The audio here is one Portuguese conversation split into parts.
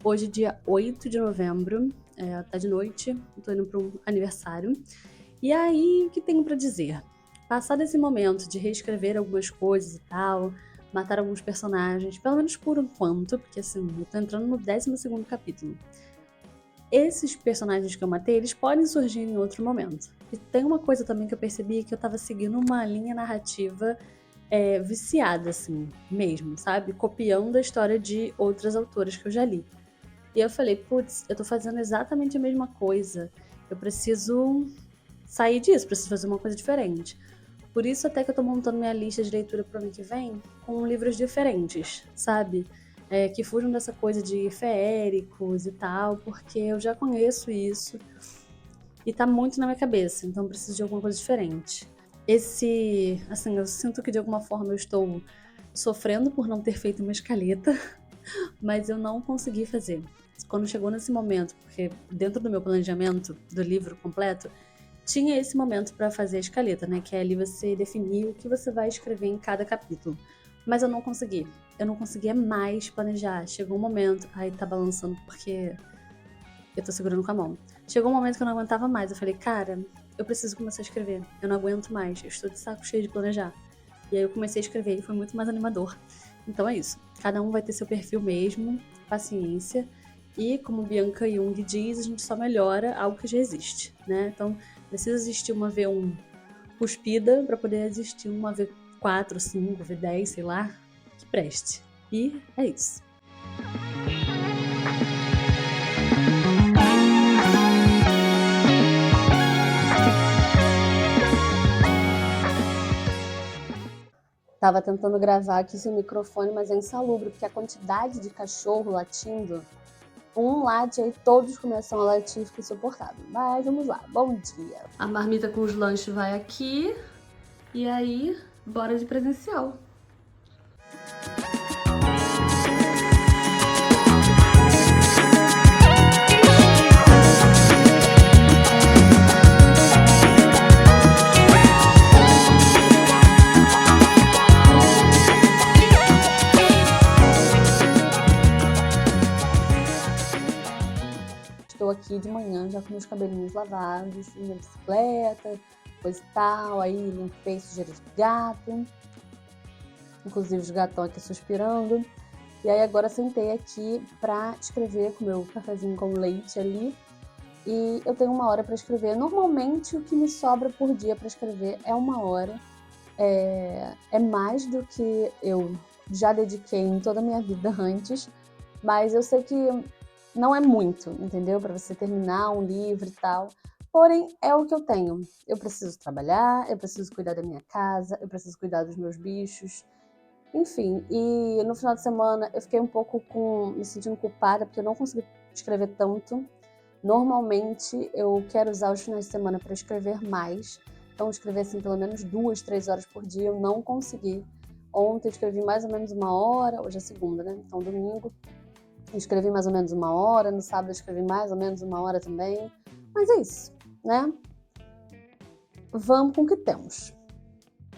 Hoje, dia 8 de novembro, tá de noite, tô indo para um aniversário. E aí, o que tenho pra dizer? Passado esse momento de reescrever algumas coisas e tal, matar alguns personagens, pelo menos por enquanto, porque assim, eu tô entrando no 12º capítulo. Esses personagens que eu matei, eles podem surgir em outro momento. E tem uma coisa também que eu percebi, que eu tava seguindo uma linha narrativa viciada, assim, mesmo, sabe? Copiando a história de outras autoras que eu já li. E eu falei, putz, eu tô fazendo exatamente a mesma coisa. Eu preciso sair disso, preciso fazer uma coisa diferente. Por isso até que eu tô montando minha lista de leitura pro ano que vem com livros diferentes, sabe? Que fujam dessa coisa de feéricos e tal, porque eu já conheço isso e tá muito na minha cabeça, então eu preciso de alguma coisa diferente. Assim, eu sinto que de alguma forma eu estou sofrendo por não ter feito uma escaleta, mas eu não consegui fazer. Quando chegou nesse momento, porque dentro do meu planejamento do livro completo, tinha esse momento para fazer a escaleta, né? Que é ali você definir o que você vai escrever em cada capítulo. Mas eu não consegui. Eu não conseguia mais planejar. Chegou um momento... Ai, tá balançando porque eu tô segurando com a mão. Chegou um momento que eu não aguentava mais. Eu falei, cara, eu preciso começar a escrever. Eu não aguento mais. Eu estou de saco cheio de planejar. E aí eu comecei a escrever e foi muito mais animador. Então é isso. Cada um vai ter seu perfil mesmo, paciência. E, como Bianca Jung diz, a gente só melhora algo que já existe, né? Então, precisa existir uma V1 cuspida para poder existir uma V4, 5, V10, sei lá, que preste. E é isso. Tava tentando gravar aqui sem microfone, mas é insalubre, porque a quantidade de cachorro latindo, um late, aí todos começam a latir, fica insuportável. Mas vamos lá, bom dia. A marmita com os lanches vai aqui, e aí, bora de presencial. Estou aqui de manhã já com meus cabelinhos lavados, minha bicicleta, coisa e tal, aí limpei sujeira de gato, inclusive os gatão aqui suspirando. E aí agora sentei aqui pra escrever com meu cafezinho com leite ali. E eu tenho 1 hora pra escrever. Normalmente o que me sobra por dia pra escrever é 1 hora. É mais do que eu já dediquei em toda a minha vida antes, mas eu sei que não é muito, entendeu? Pra você terminar um livro e tal. Porém, é o que eu tenho. Eu preciso trabalhar, eu preciso cuidar da minha casa, eu preciso cuidar dos meus bichos. Enfim, e no final de semana eu fiquei um pouco me sentindo culpada, porque eu não consegui escrever tanto. Normalmente eu quero usar os finais de semana para escrever mais. Então, escrever assim pelo menos 2, 3 horas por dia, eu não consegui. Ontem eu escrevi mais ou menos 1 hora, hoje é segunda, né? Então, domingo, eu escrevi mais ou menos 1 hora, no sábado eu escrevi mais ou menos 1 hora também. Mas é isso, né? Vamos com o que temos.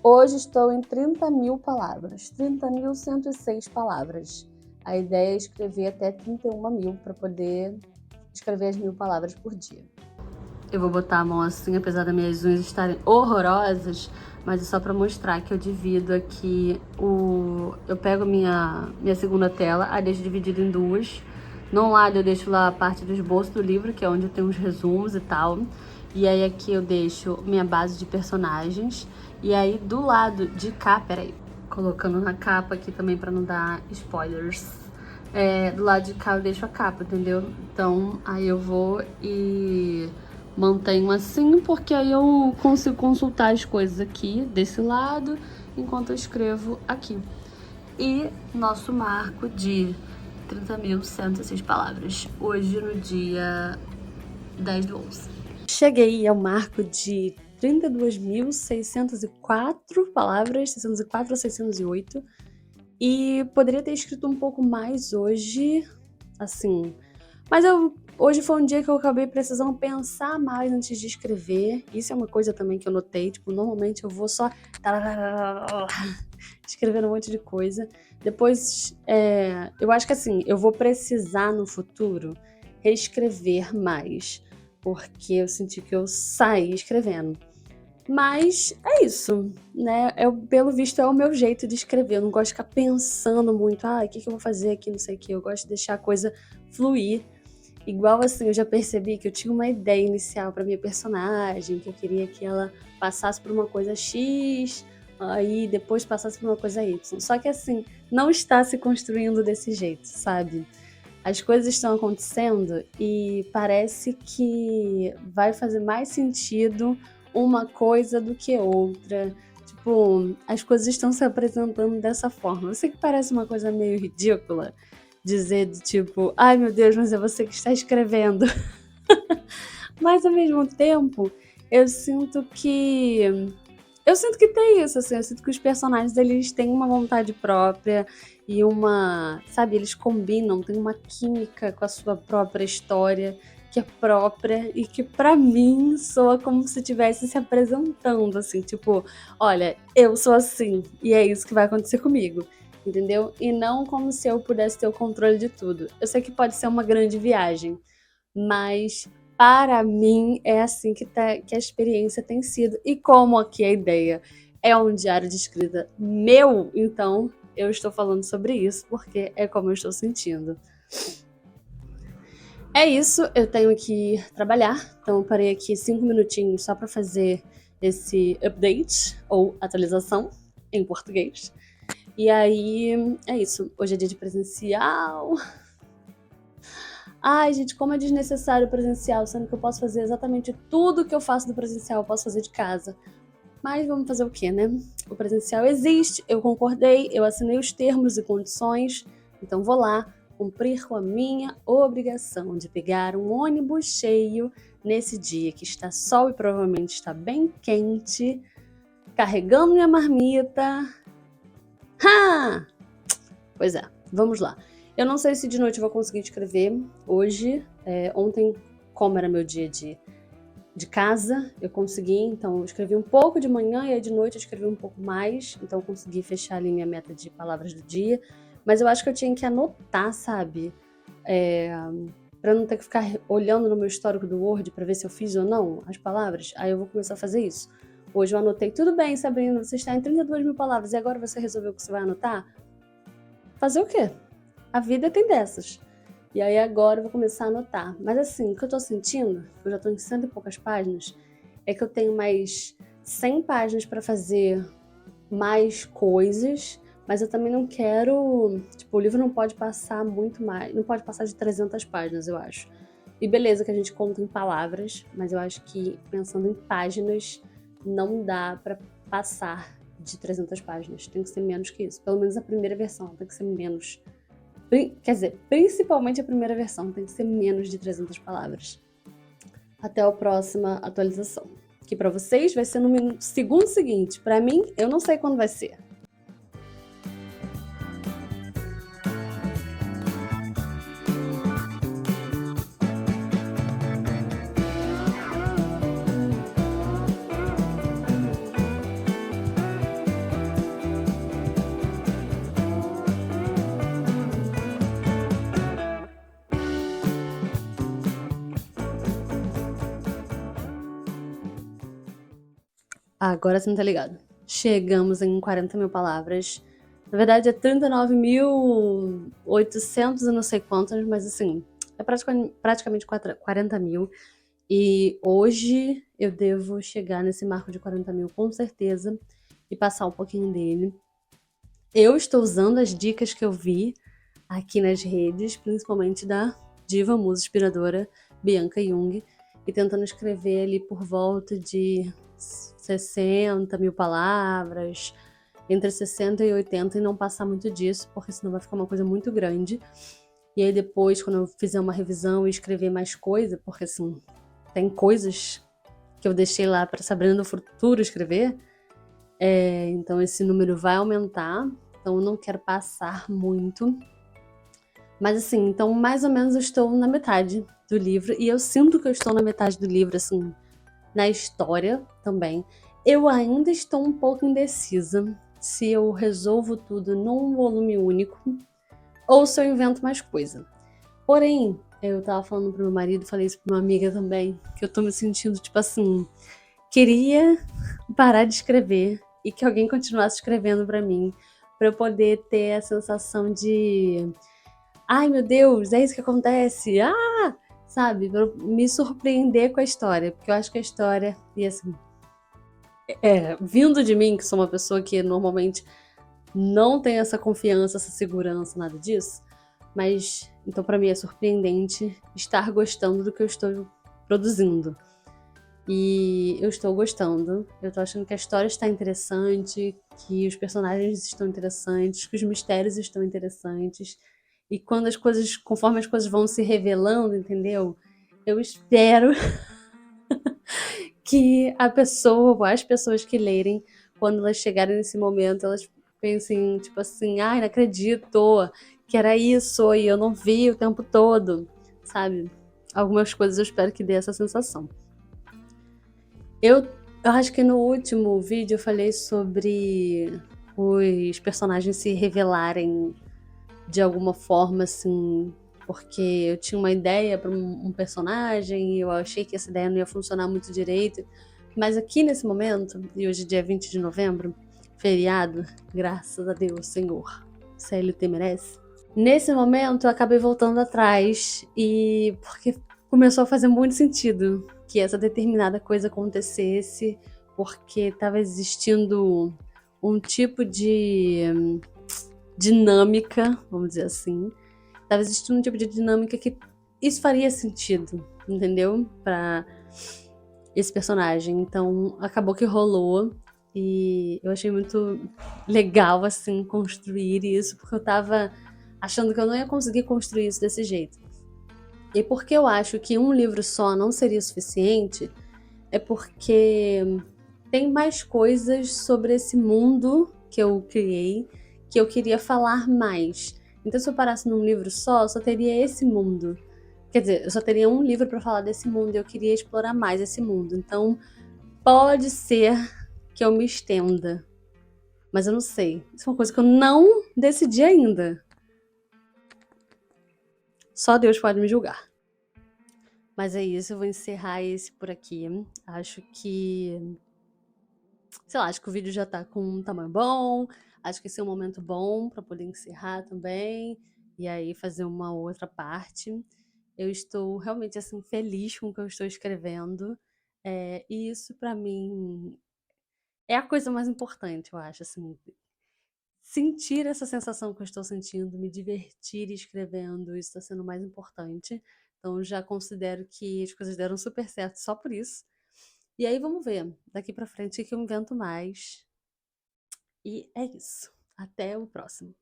Hoje estou em 30.000 palavras, 30.106 palavras. A ideia é escrever até 31.000 para poder escrever as 1.000 palavras por dia. Eu vou botar a mão assim, apesar das minhas unhas estarem horrorosas, mas é só para mostrar que eu divido aqui eu pego minha segunda tela, aí deixo dividido em 2. Num lado eu deixo lá a parte do esboço do livro, que é onde eu tenho os resumos e tal. E aí aqui eu deixo minha base de personagens. E aí do lado de cá, peraí, colocando na capa aqui também pra não dar spoilers. Do lado de cá eu deixo a capa, entendeu? Então aí eu vou e mantenho assim, porque aí eu consigo consultar as coisas aqui desse lado, enquanto eu escrevo aqui. E nosso marco de 30.106 palavras, hoje no dia 10/11. Cheguei ao marco de 32.604 palavras, 604 a 608, e poderia ter escrito um pouco mais hoje, assim, Mas hoje foi um dia que eu acabei precisando pensar mais antes de escrever. Isso é uma coisa também que eu notei. Tipo, normalmente eu vou só escrevendo um monte de coisa. Depois, eu acho que assim, eu vou precisar no futuro reescrever mais. Porque eu senti que eu saí escrevendo. Mas é isso, né? Pelo visto é o meu jeito de escrever. Eu não gosto de ficar pensando muito, o que eu vou fazer aqui, não sei o que. Eu gosto de deixar a coisa fluir. Igual assim, eu já percebi que eu tinha uma ideia inicial para minha personagem, que eu queria que ela passasse por uma coisa X, aí depois passasse por uma coisa Y. Só que assim, não está se construindo desse jeito, sabe? As coisas estão acontecendo e parece que vai fazer mais sentido uma coisa do que outra. Tipo, as coisas estão se apresentando dessa forma. Eu sei que parece uma coisa meio ridícula dizer de tipo, ai meu Deus, mas é você que está escrevendo. Mas ao mesmo tempo, eu sinto que. Eu sinto que tem isso, assim, eu sinto que os personagens eles têm uma vontade própria e uma. Sabe, eles combinam, tem uma química com a sua própria história, que é própria e que pra mim soa como se estivesse se apresentando, assim, tipo, olha, eu sou assim e é isso que vai acontecer comigo. Entendeu? E não como se eu pudesse ter o controle de tudo. Eu sei que pode ser uma grande viagem, mas para mim é assim que a experiência tem sido. E como aqui a ideia é um diário de escrita meu, então eu estou falando sobre isso porque é como eu estou sentindo. É isso, eu tenho que trabalhar, então eu parei aqui 5 minutinhos só para fazer esse update ou atualização em português. E aí é isso, hoje é dia de presencial. Ai, gente, como é desnecessário o presencial, sendo que eu posso fazer exatamente tudo que eu faço do presencial, eu posso fazer de casa. Mas vamos fazer o quê, né? O presencial existe, eu concordei, eu assinei os termos e condições, então vou lá cumprir com a minha obrigação de pegar um ônibus cheio nesse dia que está sol e provavelmente está bem quente, carregando minha marmita. Ha! Pois é, vamos lá. Eu não sei se de noite eu vou conseguir escrever hoje. Ontem, como era meu dia de casa, eu consegui, então eu escrevi um pouco de manhã e aí de noite eu escrevi um pouco mais, então eu consegui fechar ali minha meta de palavras do dia. Mas eu acho que eu tinha que anotar, sabe? Pra não ter que ficar olhando no meu histórico do Word pra ver se eu fiz ou não as palavras. Aí eu vou começar a fazer isso. Hoje eu anotei, tudo bem, Sabrina, você está em 32 mil palavras e agora você resolveu que você vai anotar? Fazer o quê? A vida tem dessas. E aí agora eu vou começar a anotar. Mas assim, o que eu tô sentindo, eu já tô em 100 e poucas páginas, é que eu tenho mais 100 páginas para fazer mais coisas, mas eu também não quero... Tipo, o livro não pode passar muito mais... Não pode passar de 300 páginas, eu acho. E beleza que a gente conta em palavras, mas eu acho que pensando em páginas, não dá para passar de 300 páginas. Tem que ser menos que isso. Pelo menos a primeira versão tem que ser menos. Quer dizer, principalmente a primeira versão tem que ser menos de 300 palavras. Até a próxima atualização. Que para vocês vai ser no segundo seguinte. Para mim, eu não sei quando vai ser. Agora você não tá ligado. Chegamos em 40 mil palavras. Na verdade é 39.800 e não sei quantas, mas assim, é praticamente 40 mil. E hoje eu devo chegar nesse marco de 40 mil com certeza e passar um pouquinho dele. Eu estou usando as dicas que eu vi aqui nas redes, principalmente da diva musa inspiradora Bianca Jung, e tentando escrever ali por volta de 60 mil palavras, entre 60 e 80, e não passar muito disso, porque senão vai ficar uma coisa muito grande. E aí depois, quando eu fizer uma revisão e escrever mais coisa, porque assim, tem coisas que eu deixei lá para Sabrina no futuro escrever, então esse número vai aumentar, então eu não quero passar muito. Mas assim, então mais ou menos eu estou na metade do livro e eu sinto que eu estou na metade do livro, assim, na história também. Eu ainda estou um pouco indecisa se eu resolvo tudo num volume único ou se eu invento mais coisa. Porém, eu tava falando pro meu marido, falei isso pra uma amiga também, que eu tô me sentindo tipo assim, queria parar de escrever e que alguém continuasse escrevendo pra mim, pra eu poder ter a sensação de ai meu Deus, é isso que acontece, sabe, pra eu me surpreender com a história, porque eu acho que a história, e assim, vindo de mim, que sou uma pessoa que normalmente não tem essa confiança, essa segurança, nada disso, mas então pra mim é surpreendente estar gostando do que eu estou produzindo. E eu estou gostando, eu tô achando que a história está interessante, que os personagens estão interessantes, que os mistérios estão interessantes. E quando as coisas, conforme as coisas vão se revelando, entendeu? Eu espero que a pessoa, ou as pessoas que lerem, quando elas chegarem nesse momento, elas pensem, tipo assim, ai, não acredito que era isso e eu não vi o tempo todo, sabe? Algumas coisas eu espero que dê essa sensação. Eu acho que no último vídeo eu falei sobre os personagens se revelarem de alguma forma, assim, porque eu tinha uma ideia para um personagem e eu achei que essa ideia não ia funcionar muito direito. Mas aqui nesse momento, e hoje é dia 20 de novembro, feriado, graças a Deus, Senhor, CLT merece. Nesse momento eu acabei voltando atrás e porque começou a fazer muito sentido que essa determinada coisa acontecesse, porque estava existindo um tipo de dinâmica, vamos dizer assim, estava existindo um tipo de dinâmica que isso faria sentido, entendeu? Para esse personagem. Então acabou que rolou e eu achei muito legal assim construir isso, porque eu tava achando que eu não ia conseguir construir isso desse jeito. E porque eu acho que um livro só não seria suficiente, é porque tem mais coisas sobre esse mundo que eu criei que eu queria falar mais. Então, se eu parasse num livro só, eu só teria esse mundo. Quer dizer, eu só teria um livro para falar desse mundo e eu queria explorar mais esse mundo. Então, pode ser que eu me estenda. Mas eu não sei. Isso é uma coisa que eu não decidi ainda. Só Deus pode me julgar. Mas é isso, eu vou encerrar esse por aqui. Acho que. Sei lá, acho que o vídeo já tá com um tamanho bom. Acho que esse é um momento bom para poder encerrar também. E aí fazer uma outra parte. Eu estou realmente assim feliz com o que eu estou escrevendo. E isso para mim é a coisa mais importante, eu acho, assim, sentir essa sensação que eu estou sentindo, me divertir escrevendo, isso está sendo o mais importante. Então já considero que as coisas deram super certo só por isso. E aí vamos ver, daqui pra frente o que eu invento mais. E é isso. Até o próximo.